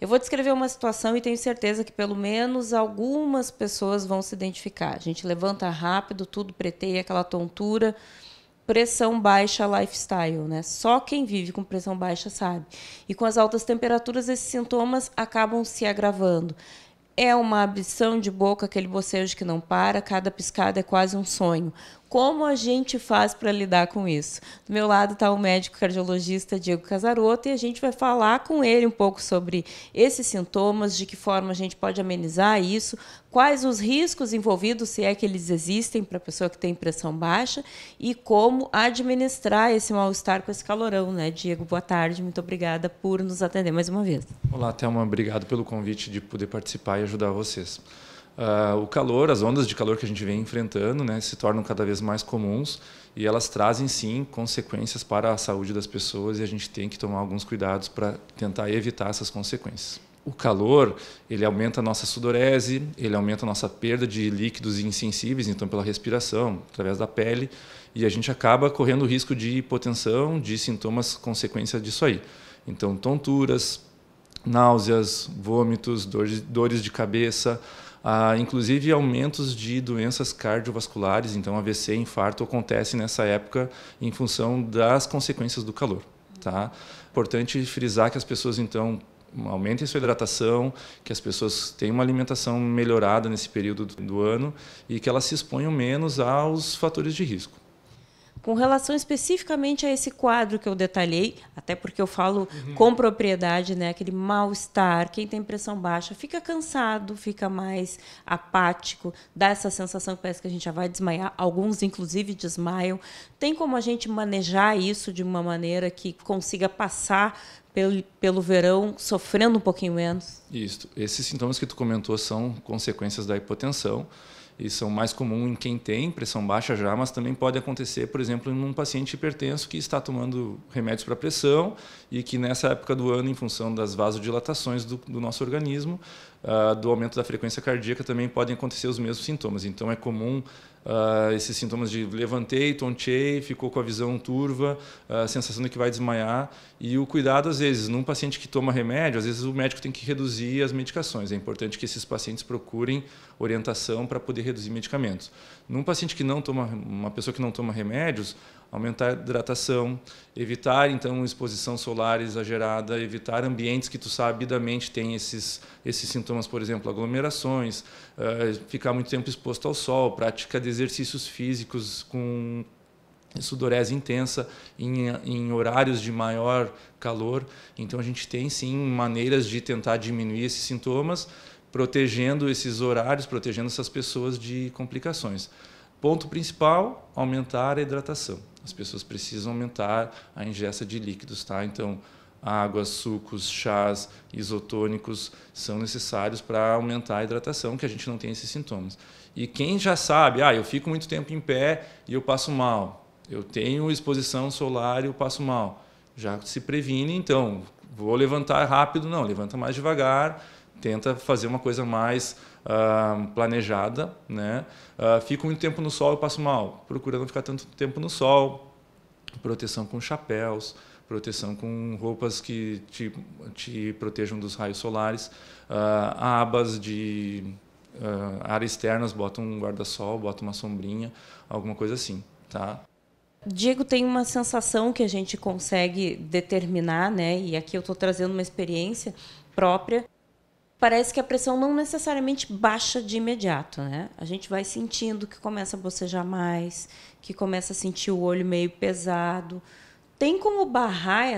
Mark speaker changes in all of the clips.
Speaker 1: Eu vou descrever uma situação e tenho certeza que pelo menos algumas pessoas vão se identificar. A gente levanta rápido, tudo preteia, aquela tontura, pressão baixa, lifestyle, né? Só quem vive com pressão baixa sabe. E com as altas temperaturas, esses sintomas acabam se agravando. É uma abdição de boca, aquele bocejo que não para, cada piscada é quase um sonho. Como a gente faz para lidar com isso? Do meu lado está o médico cardiologista Diego Casaroto e a gente vai falar com ele um pouco sobre esses sintomas, de que forma a gente pode amenizar isso, quais os riscos envolvidos, se é que eles existem para a pessoa que tem pressão baixa e como administrar esse mal-estar com esse calorão, né? Diego, boa tarde, muito obrigada por nos atender mais uma vez.
Speaker 2: Olá, Thelma, obrigado pelo convite de poder participar e ajudar vocês. O calor, as ondas de calor que a gente vem enfrentando, né, se tornam cada vez mais comuns e elas trazem, sim, consequências para a saúde das pessoas e a gente tem que tomar alguns cuidados para tentar evitar essas consequências. O calor, ele aumenta a nossa sudorese, ele aumenta a nossa perda de líquidos insensíveis, então pela respiração, através da pele, e a gente acaba correndo o risco de hipotensão, de sintomas consequência disso aí. Então, tonturas, náuseas, vômitos, dores de cabeça, inclusive aumentos de doenças cardiovasculares, então AVC, infarto, acontece nessa época em função das consequências do calor. Tá? Importante frisar que as pessoas, então, aumentem sua hidratação, que as pessoas tenham uma alimentação melhorada nesse período do ano e que elas se exponham menos aos fatores de risco.
Speaker 1: Com relação especificamente a esse quadro que eu detalhei, até porque eu falo com propriedade, né, aquele mal-estar, quem tem pressão baixa fica cansado, fica mais apático, dá essa sensação que parece que a gente já vai desmaiar, alguns inclusive desmaiam. Tem como a gente manejar isso de uma maneira que consiga passar pelo verão sofrendo um pouquinho menos?
Speaker 2: Isso. Esses sintomas que tu comentou são consequências da hipotensão e são mais comuns em quem tem pressão baixa já, mas também pode acontecer, por exemplo, em um paciente hipertenso que está tomando remédios para pressão e que nessa época do ano, em função das vasodilatações do nosso organismo, do aumento da frequência cardíaca, também podem acontecer os mesmos sintomas. Então é comum esses sintomas de levantei, tonteei, ficou com a visão turva, a sensação de que vai desmaiar. E o cuidado, às vezes, num paciente que toma remédio, às vezes o médico tem que reduzir as medicações. É importante que esses pacientes procurem orientação para poder reduzir medicamentos. Num paciente que não toma, uma pessoa que não toma remédios, aumentar a hidratação, evitar então exposição solar exagerada, evitar ambientes que tu sabidamente tem esses sintomas, por exemplo, aglomerações, ficar muito tempo exposto ao sol, prática de exercícios físicos com sudorese intensa em horários de maior calor. Então a gente tem sim maneiras de tentar diminuir esses sintomas, protegendo esses horários, protegendo essas pessoas de complicações. Ponto principal, aumentar a hidratação. As pessoas precisam aumentar a ingesta de líquidos, tá? Então, águas, sucos, chás, isotônicos são necessários para aumentar a hidratação, que a gente não tem esses sintomas. E quem já sabe, eu fico muito tempo em pé e eu passo mal, eu tenho exposição solar e eu passo mal, já se previne, então, vou levantar rápido, não, levanta mais devagar, tenta fazer uma coisa mais planejada, né? Fico muito tempo no sol, eu passo mal. Procura não ficar tanto tempo no sol. Proteção com chapéus, proteção com roupas que te protejam dos raios solares. Abas de áreas externas, bota um guarda-sol, bota uma sombrinha, alguma coisa assim, tá?
Speaker 1: Diego, tem uma sensação que a gente consegue determinar, né? E aqui eu estou trazendo uma experiência própria. Parece que a pressão não necessariamente baixa de imediato, né? A gente vai sentindo que começa a bocejar mais, que começa a sentir o olho meio pesado. Tem como barrar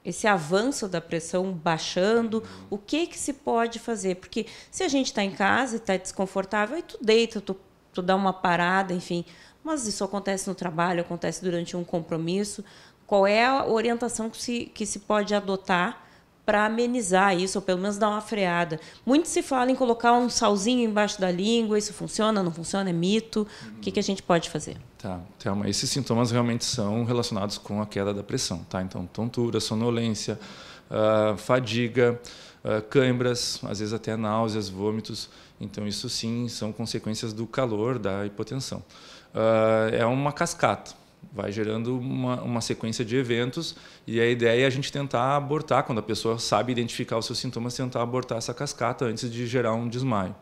Speaker 1: esse avanço da pressão baixando? O que se pode fazer? Porque se a gente está em casa e está desconfortável, aí tu deita, tu dá uma parada, enfim. Mas isso acontece no trabalho, acontece durante um compromisso. Qual é a orientação que se pode adotar para amenizar isso, ou pelo menos dar uma freada? Muito se fala em colocar um salzinho embaixo da língua, isso funciona, não funciona, é mito? O que a gente pode fazer?
Speaker 2: Tá, Thelma, esses sintomas realmente são relacionados com a queda da pressão, tá? Então, tontura, sonolência, fadiga, cãibras, às vezes até náuseas, vômitos. Então, isso sim são consequências do calor, da hipotensão. É uma cascata. Vai gerando uma sequência de eventos e a ideia é a gente tentar abortar, quando a pessoa sabe identificar os seus sintomas, tentar abortar essa cascata antes de gerar um desmaio.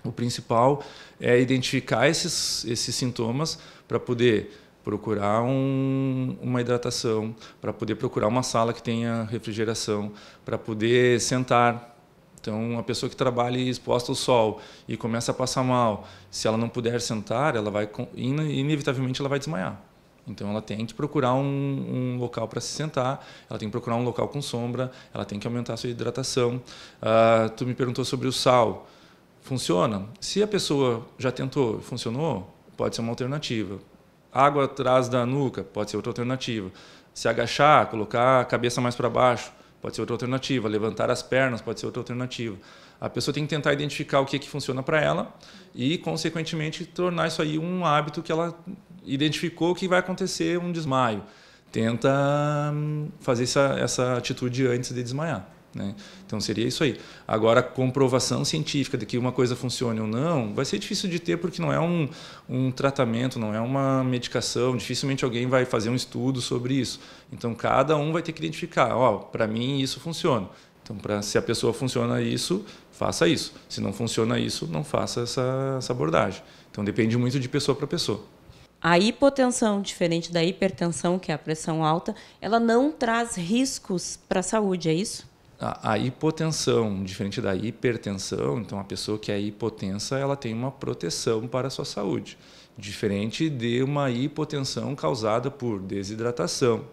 Speaker 2: O principal é identificar esses sintomas para poder procurar uma hidratação, para poder procurar uma sala que tenha refrigeração, para poder sentar. Então, a pessoa que trabalha exposta ao sol e começa a passar mal, se ela não puder sentar, ela vai inevitavelmente ela vai desmaiar. Então, ela tem que procurar um local para se sentar, ela tem que procurar um local com sombra, ela tem que aumentar a sua hidratação. Tu me perguntou sobre o sal. Funciona? Se a pessoa já tentou e funcionou, pode ser uma alternativa. Água atrás da nuca, pode ser outra alternativa. Se agachar, colocar a cabeça mais para baixo, pode ser outra alternativa. Levantar as pernas, pode ser outra alternativa. A pessoa tem que tentar identificar o que funciona para ela e, consequentemente, tornar isso aí um hábito que ela identificou que vai acontecer um desmaio. Tenta fazer essa atitude antes de desmaiar, né? Então, seria isso aí. Agora, a comprovação científica de que uma coisa funcione ou não vai ser difícil de ter porque não é um tratamento, não é uma medicação. Dificilmente alguém vai fazer um estudo sobre isso. Então, cada um vai ter que identificar. Para mim, isso funciona. Então, se a pessoa funciona isso, faça isso. Se não funciona isso, não faça essa abordagem. Então, depende muito de pessoa para pessoa.
Speaker 1: A hipotensão, diferente da hipertensão, que é a pressão alta, ela não traz riscos para a saúde, é isso?
Speaker 2: A hipotensão, diferente da hipertensão, então a pessoa que é hipotensa, ela tem uma proteção para a sua saúde, diferente de uma hipotensão causada por desidratação,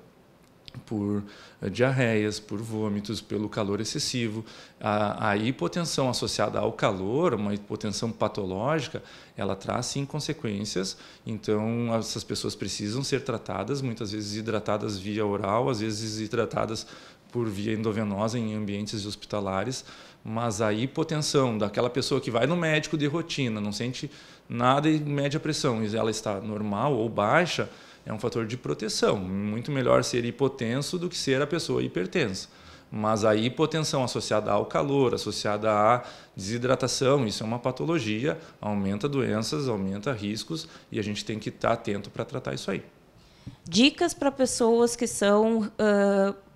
Speaker 2: por diarreias, por vômitos, pelo calor excessivo. A hipotensão associada ao calor, uma hipotensão patológica, ela traz sim consequências. Então, essas pessoas precisam ser tratadas, muitas vezes hidratadas via oral, às vezes hidratadas por via endovenosa em ambientes hospitalares, mas a hipotensão daquela pessoa que vai no médico de rotina, não sente nada e mede a pressão, e ela está normal ou baixa, é um fator de proteção. Muito melhor ser hipotenso do que ser a pessoa hipertensa. Mas a hipotensão associada ao calor, associada à desidratação, isso é uma patologia, aumenta doenças, aumenta riscos e a gente tem que estar atento para tratar isso aí.
Speaker 1: Dicas para pessoas que são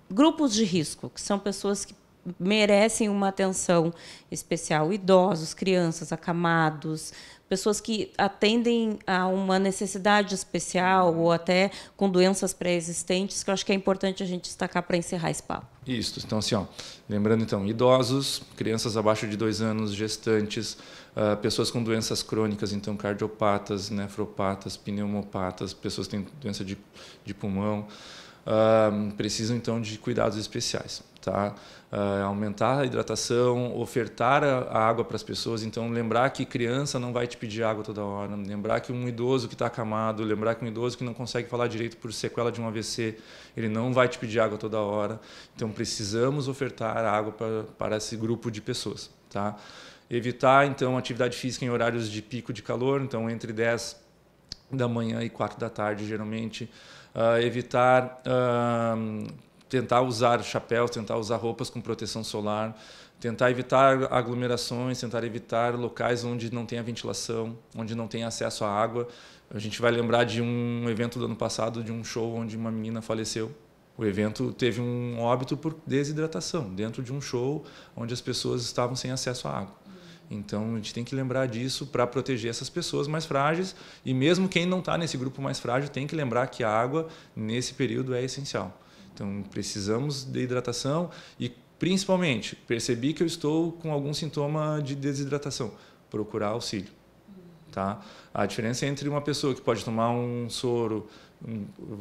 Speaker 1: grupos de risco, que são pessoas que merecem uma atenção especial, idosos, crianças, acamados, pessoas que atendem a uma necessidade especial ou até com doenças pré-existentes, que eu acho que é importante a gente destacar para encerrar esse papo.
Speaker 2: Isso, então assim, lembrando então, idosos, crianças abaixo de 2 anos, gestantes, pessoas com doenças crônicas, então cardiopatas, nefropatas, pneumopatas, pessoas que têm doença de pulmão, precisam então de cuidados especiais, tá? Aumentar a hidratação, ofertar a água para as pessoas, então lembrar que criança não vai te pedir água toda hora, lembrar que um idoso que está acamado, lembrar que um idoso que não consegue falar direito por sequela de um AVC, ele não vai te pedir água toda hora, então precisamos ofertar água para esse grupo de pessoas, tá? Evitar então atividade física em horários de pico de calor, então entre 10 da manhã e 4 da tarde geralmente. Evitar tentar usar chapéus, tentar usar roupas com proteção solar, tentar evitar aglomerações, tentar evitar locais onde não tenha ventilação, onde não tenha acesso à água. A gente vai lembrar de um evento do ano passado, de um show onde uma menina faleceu. O evento teve um óbito por desidratação, dentro de um show onde as pessoas estavam sem acesso à água. Então, a gente tem que lembrar disso para proteger essas pessoas mais frágeis e mesmo quem não está nesse grupo mais frágil tem que lembrar que a água, nesse período, é essencial. Então, precisamos de hidratação e, principalmente, percebi que eu estou com algum sintoma de desidratação, procurar auxílio. Tá? A diferença entre uma pessoa que pode tomar um soro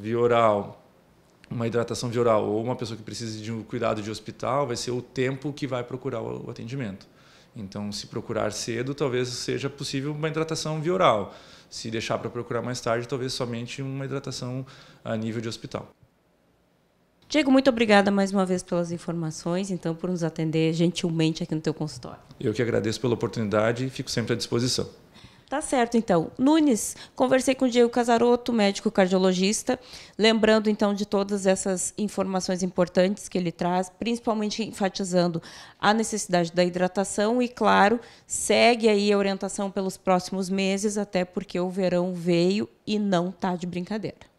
Speaker 2: via oral, uma hidratação via oral, ou uma pessoa que precisa de um cuidado de hospital, vai ser o tempo que vai procurar o atendimento. Então, se procurar cedo, talvez seja possível uma hidratação via oral. Se deixar para procurar mais tarde, talvez somente uma hidratação a nível de hospital.
Speaker 1: Diego, muito obrigada mais uma vez pelas informações, então, por nos atender gentilmente aqui no teu consultório.
Speaker 2: Eu que agradeço pela oportunidade e fico sempre à disposição.
Speaker 1: Tá certo, então. Nunes, conversei com o Diego Casarotto, médico cardiologista, lembrando, então, de todas essas informações importantes que ele traz, principalmente enfatizando a necessidade da hidratação e, claro, segue aí a orientação pelos próximos meses, até porque o verão veio e não está de brincadeira.